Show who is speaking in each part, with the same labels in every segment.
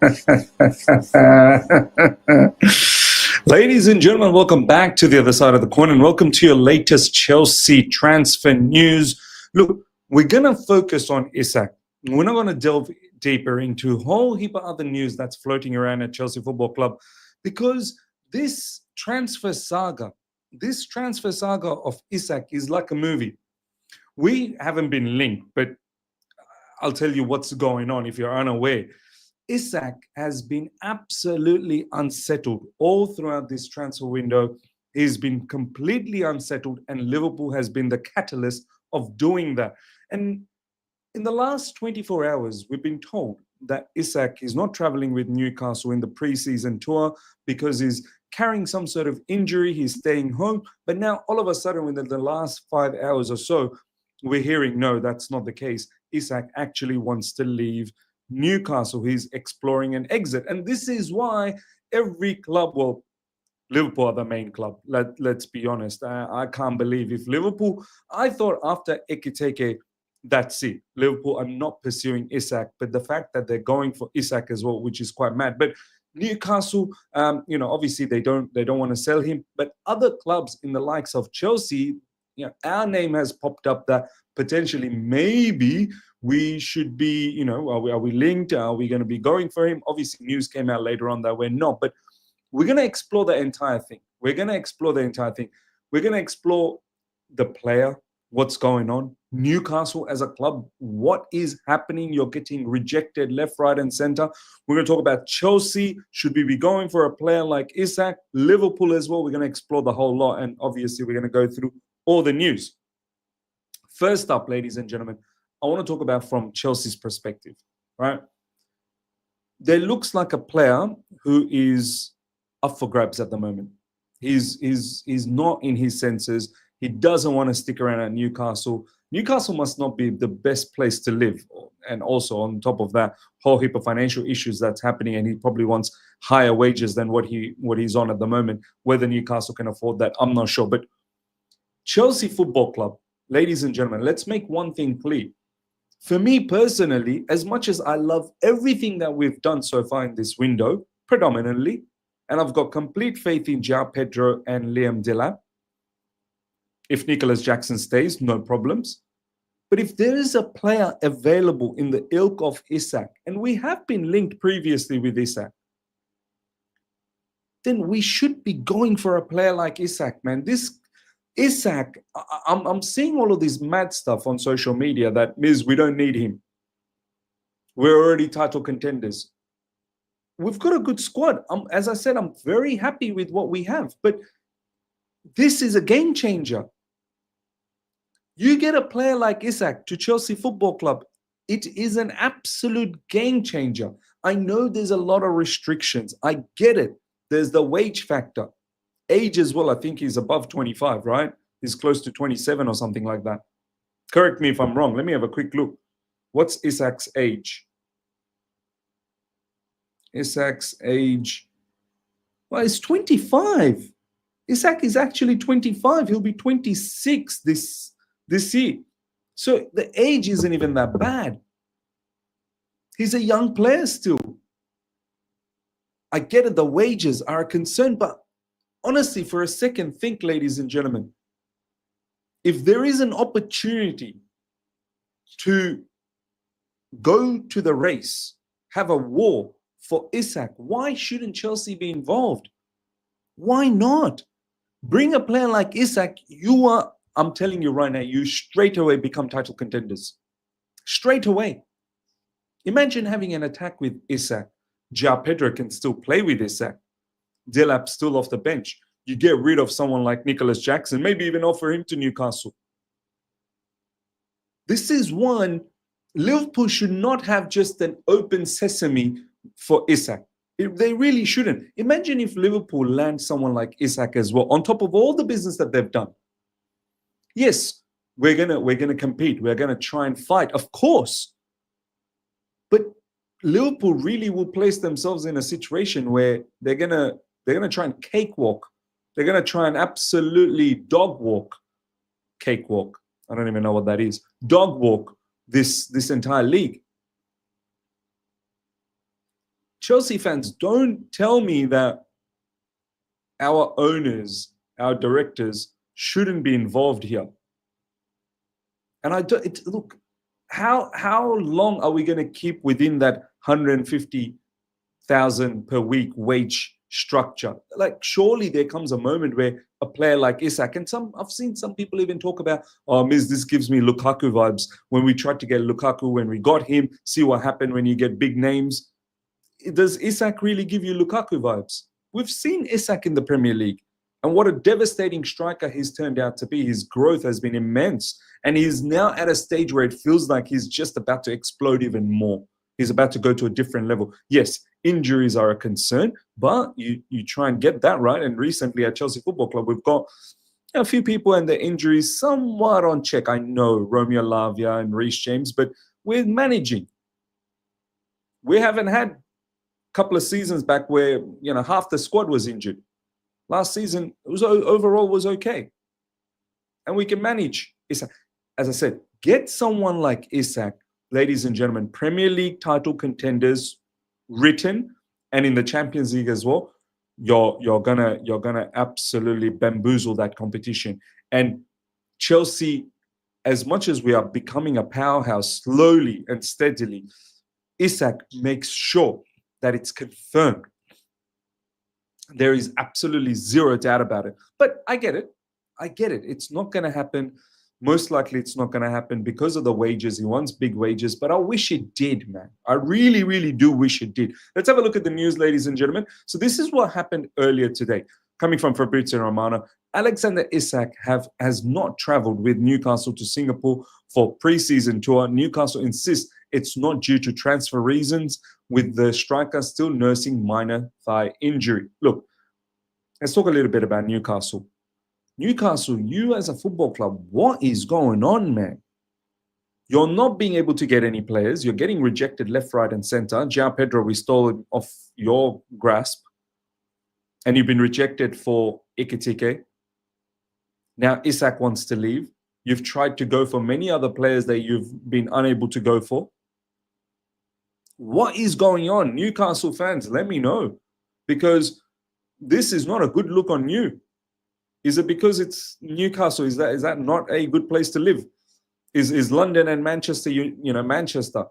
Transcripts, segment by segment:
Speaker 1: Ladies and gentlemen, welcome back to the other side of the coin and welcome to your latest Chelsea transfer news. Look, we're going to focus on Isak. We're not going to delve deeper into a whole heap of other news that's floating around at Chelsea Football Club because this transfer saga of Isak is like a movie. We haven't been linked, but I'll tell you what's going on if you're unaware. Isak has been absolutely unsettled all throughout this transfer window. He's been completely unsettled, and Liverpool has been the catalyst of doing that. And in the last 24 hours, we've been told that Isak is not traveling with Newcastle in the preseason tour because he's carrying some sort of injury. He's staying home. But now, all of a sudden, within the last 5 hours or so, we're hearing, no, that's not the case. Isak actually wants to leave Newcastle. He's exploring an exit. And this is why every club, well, Liverpool are the main club. Let's be honest. I can't believe if Liverpool, I thought after Ekitike, that's it. Liverpool are not pursuing Isak, but the fact that they're going for Isak as well, which is quite mad. But Newcastle, obviously they don't want to sell him. But other clubs in the likes of Chelsea, our name has popped up that potentially maybe we should be, are we linked? Are we going to be going for him? Obviously, news came out later on that we're not, but we're going to explore the entire thing. We're going to explore the player, what's going on, Newcastle as a club, what is happening. You're getting rejected left, right, and center. We're going to talk about Chelsea. Should we be going for a player like Isak? Liverpool as well. We're going to explore the whole lot, and obviously we're going to go through all the news. First up, ladies and gentlemen, I want to talk about from Chelsea's perspective, right? There looks like a player who is up for grabs at the moment. He's not in his senses. He doesn't want to stick around at Newcastle. Newcastle must not be the best place to live. And also on top of that, whole heap of financial issues that's happening, and he probably wants higher wages than what he's on at the moment. Whether Newcastle can afford that, I'm not sure. But Chelsea Football Club, ladies and gentlemen, let's make one thing clear. For me personally, as much as I love everything that we've done so far in this window, predominantly, and I've got complete faith in João Pedro and Liam Delap. If Nicholas Jackson stays, no problems. But if there is a player available in the ilk of Isak, and we have been linked previously with Isak, then we should be going for a player like Isak, man. This Isak, I'm seeing all of this mad stuff on social media that means we don't need him. We're already title contenders. We've got a good squad. As I said, I'm very happy with what we have. But this is a game changer. You get a player like Isak to Chelsea Football Club, it is an absolute game changer. I know there's a lot of restrictions. I get it. There's the wage factor. Age as well, I think he's above 25, right? He's close to 27 or something like that. Correct me if I'm wrong. Let me have a quick look. What's Isak's age? Isak's age, well, it's 25. Isak is actually 25. He'll be 26 this year. So the age isn't even that bad. He's a young player still. I get it, the wages are a concern, but honestly, for a second, think, ladies and gentlemen, if there is an opportunity to go to the race, have a war for Isak, why shouldn't Chelsea be involved? Why not? Bring a player like Isak, I'm telling you right now, you straight away become title contenders. Straight away. Imagine having an attack with Isak. João Pedro can still play with Isak. Delap still off the bench. You get rid of someone like Nicholas Jackson, maybe even offer him to Newcastle. This is one, Liverpool should not have just an open sesame for Isak. They really shouldn't. Imagine if Liverpool land someone like Isak as well, on top of all the business that they've done. Yes, we're gonna compete. We're gonna try and fight, of course. But Liverpool really will place themselves in a situation where they're gonna try and cakewalk. They're gonna try and absolutely dog walk. Cakewalk. I don't even know what that is. Dog walk this entire league. Chelsea fans, don't tell me that our owners, our directors shouldn't be involved here. And I don't look, how long are we going to keep within that 150,000 per week wage structure? Like, surely there comes a moment where a player like Isak, and I've seen some people even talk about, oh, this gives me Lukaku vibes. When we tried to get Lukaku, when we got him, see what happened when you get big names. Does Isak really give you Lukaku vibes? We've seen Isak in the Premier League, and what a devastating striker he's turned out to be. His growth has been immense, and he's now at a stage where it feels like he's just about to explode even more. He's about to go to a different level. Yes, injuries are a concern, but you try and get that right. And recently at Chelsea Football Club, we've got a few people and their injuries somewhat on check. I know Romeo Lavia and Reece James, but we're managing. We haven't had couple of seasons back where half the squad was injured. Last season it was overall was okay, and we can manage Isak. As I said, get someone like Isak, ladies and gentlemen. Premier League title contenders written, and in the Champions League as well. You're gonna absolutely bamboozle that competition. And Chelsea, as much as we are becoming a powerhouse slowly and steadily, Isak makes sure that it's confirmed. There is absolutely zero doubt about it. But I get it. It's not going to happen. Most likely it's not going to happen because of the wages. He wants big wages, but I wish it did, man. I really, really do wish it did. Let's have a look at the news, ladies and gentlemen. So this is what happened earlier today. Coming from Fabrizio Romano, Alexander Isak has not traveled with Newcastle to Singapore for pre-season tour. Newcastle insists it's not due to transfer reasons, with the striker still nursing minor thigh injury. Look, let's talk a little bit about Newcastle. Newcastle, you as a football club, what is going on, man? You're not being able to get any players. You're getting rejected left, right, and center. João Pedro, we stole it off your grasp. And you've been rejected for Ekitike. Now Isak wants to leave. You've tried to go for many other players that you've been unable to go for. What is going on? Newcastle fans, let me know. Because this is not a good look on you. Is it because it's Newcastle? Is that not a good place to live? Is London and Manchester, Manchester.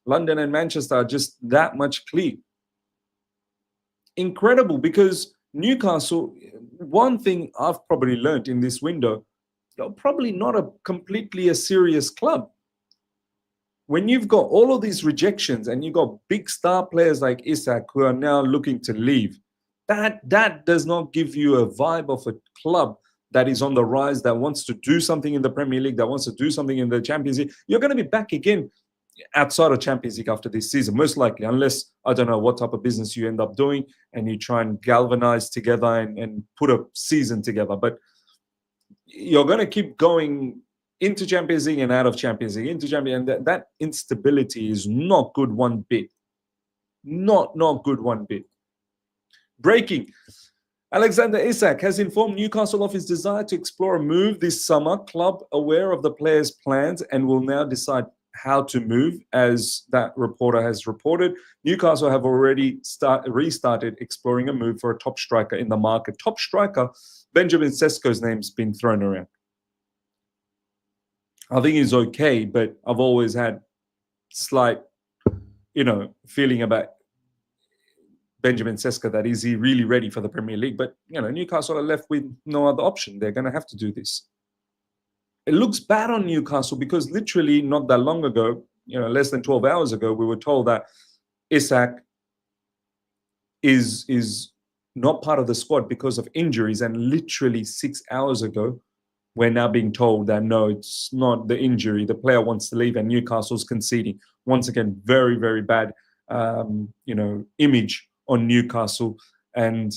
Speaker 1: London and Manchester are just that much clean. Incredible, because Newcastle, one thing I've probably learned in this window, you're probably not completely a serious club. When you've got all of these rejections and you've got big star players like Isak who are now looking to leave, that does not give you a vibe of a club that is on the rise, that wants to do something in the Premier League, that wants to do something in the Champions League. You're going to be back again outside of Champions League after this season, most likely, unless, I don't know what type of business you end up doing and you try and galvanize together and put a season together. But you're going to keep going into Champions League and out of Champions League, into Champions, and that instability is not good one bit. Not good one bit. Breaking. Alexander Isak has informed Newcastle of his desire to explore a move this summer. Club aware of the player's plans and will now decide how to move, as that reporter has reported. Newcastle have already restarted exploring a move for a top striker in the market. Top striker, Benjamin Sesko's name's been thrown around. I think he's okay, but I've always had slight, feeling about Benjamin Sesko, that is he really ready for the Premier League? But, Newcastle are left with no other option. They're going to have to do this. It looks bad on Newcastle because literally not that long ago, less than 12 hours ago, we were told that Isak is not part of the squad because of injuries. And literally 6 hours ago, we're now being told that, no, it's not the injury. The player wants to leave and Newcastle's conceding. Once again, very, very bad, image on Newcastle. And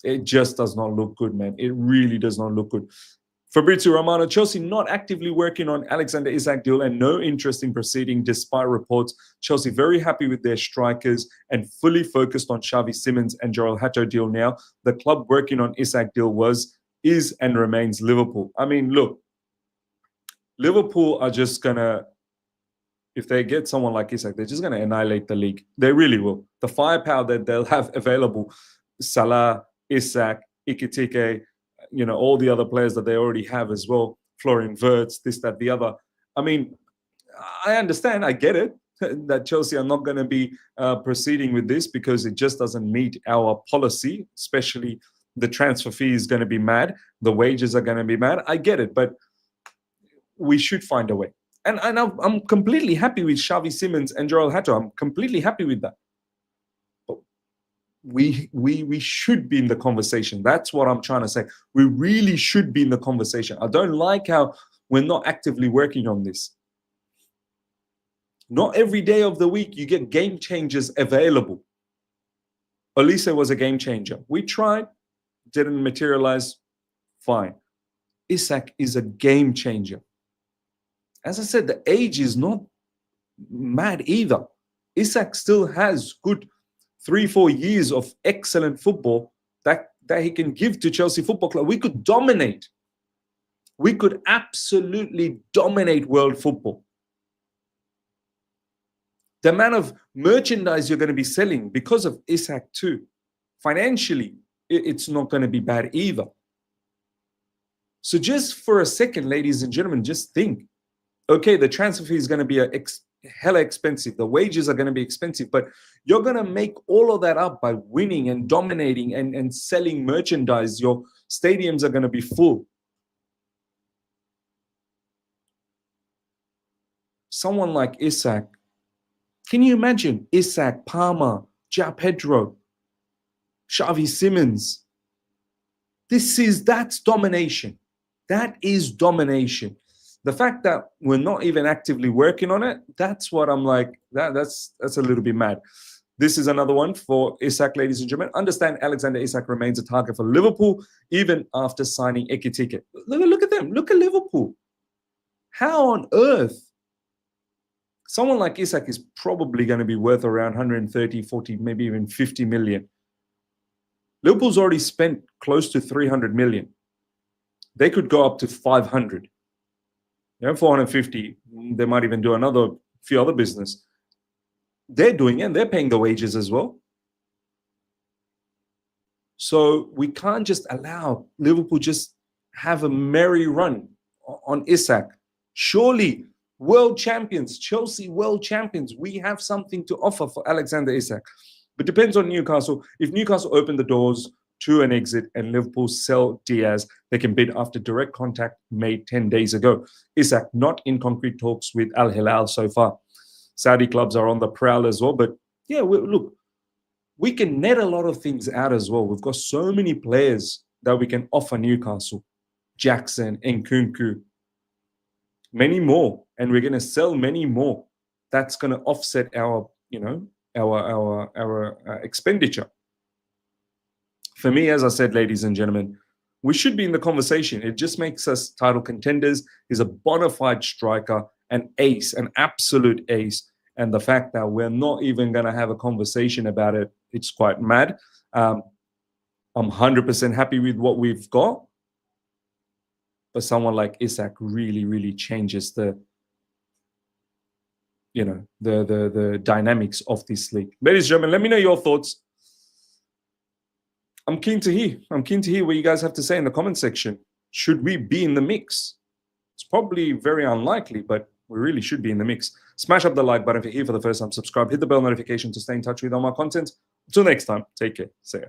Speaker 1: it just does not look good, man. It really does not look good. Fabrizio Romano, Chelsea not actively working on Alexander Isak deal and no interest in proceeding despite reports. Chelsea very happy with their strikers and fully focused on Xavi Simons and Jorrel Hato deal now. The club working on Isak deal is and remains Liverpool. I mean, look, Liverpool are just going to if they get someone like Isak, they're just going to annihilate the league. They really will. The firepower that they'll have available, Salah, Isak, Ekitike, all the other players that they already have as well, Florian Wirtz, this, that, the other. I mean, I understand, I get it, that Chelsea are not going to be proceeding with this because it just doesn't meet our policy, especially the transfer fee is going to be mad, the wages are going to be mad. I get it, but we should find a way. And I'm completely happy with Xavi Simons and Jorrel Hato. I'm completely happy with that. But we should be in the conversation. That's what I'm trying to say. We really should be in the conversation. I don't like how we're not actively working on this. Not every day of the week you get game changers available. Olise was a game changer. We tried, didn't materialize, fine. Isak is a game changer. As I said, the age is not mad either. Isak still has good 3-4 years of excellent football that he can give to Chelsea Football Club. We could dominate. We could absolutely dominate world football. The amount of merchandise you're going to be selling because of Isak too, financially, it's not going to be bad either. So just for a second, ladies and gentlemen, just think. Okay, the transfer fee is going to be hella expensive. The wages are going to be expensive, but you're going to make all of that up by winning and dominating and selling merchandise. Your stadiums are going to be full. Someone like Isak, can you imagine Isak, Palmer, Ja Pedro, Xavi Simons? That's domination. That is domination. The fact that we're not even actively working on it, that's what I'm like, that's a little bit mad. This is another one for Isak, ladies and gentlemen. Understand Alexander Isak remains a target for Liverpool, even after signing Ekitike. Look at them. Look at Liverpool. How on earth? Someone like Isak is probably going to be worth around 130, 40, maybe even 50 million. Liverpool's already spent close to 300 million. They could go up to 500. 450, they might even do another few other business. They're doing it, and they're paying the wages as well. So we can't just allow Liverpool just have a merry run on Isak. Surely, world champions, Chelsea world champions, we have something to offer for Alexander Isak. But depends on Newcastle. If Newcastle open the doors to an exit and Liverpool sell Diaz, they can bid after direct contact made 10 days ago. Isak not in concrete talks with Al Hilal so far. Saudi clubs are on the prowl as well. But yeah, look, we can net a lot of things out as well. We've got so many players that we can offer Newcastle. Jackson, Nkunku, many more. And we're going to sell many more. That's going to offset our, our expenditure. For me, as I said, ladies and gentlemen, we should be in the conversation. It just makes us title contenders. He's a bona fide striker, an ace, an absolute ace. And the fact that we're not even going to have a conversation about it, it's quite mad. I'm 100% happy with what we've got. But someone like Isak really, really changes the dynamics of this league. Ladies and gentlemen, let me know your thoughts. I'm keen to hear what you guys have to say in the comment section. Should we be in the mix? It's probably very unlikely, but we really should be in the mix. Smash up the like button if you're here for the first time. Subscribe, hit the bell notification to stay in touch with all my content. Until next time, take care. See ya.